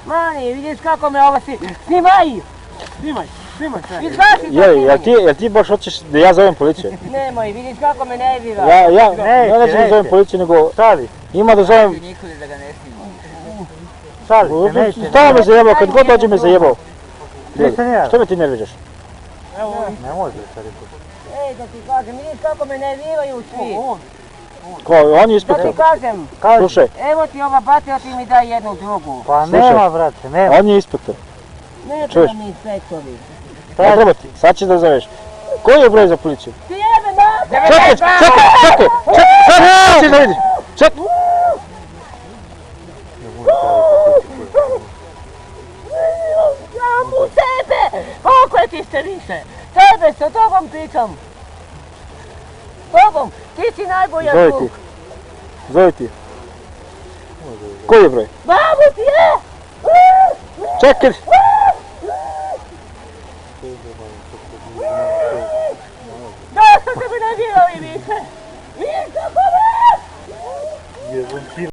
Mani, vidiš kako me ovo snimaj! Snimaj sve. Izgaši to Jel ti baš hoćeš da ja zovem policiju? Nemoj, vidiš kako me nervira. Ja neću da zovem policiju, nego ima da zovem... Nikoli da ga ne snimam. Šali se, neće. Šta me zajebao, kad god dođe me zajebao. Nisam ja. Što me ti nerviraš? Ne može sad Ej, da ti kažem, vidiš kako me nerviraju svi. Ko, on je Da ti inspektor. kažem, Slušaj, evo ti ova batina, ti mi daj jednu drugu. Pa Slušaj. nema, brate, nema. on je inspektor. Ne Čuješ? treba mi inspektori. Ne treba ti, sad ćeš da zoveš. Koji je broj za policiju? Ti jebe na! Čekaj, sad ćeš da vidiš. Čekaj. Sam u tebe! Koliko ti ste više? Tebe, sa tobom pričam. Tobom, ti si najbolja Zove drug. ti. Zove ti. Koji je broj? Babu ti je! Čekaj. Dosta se mi nervirali više.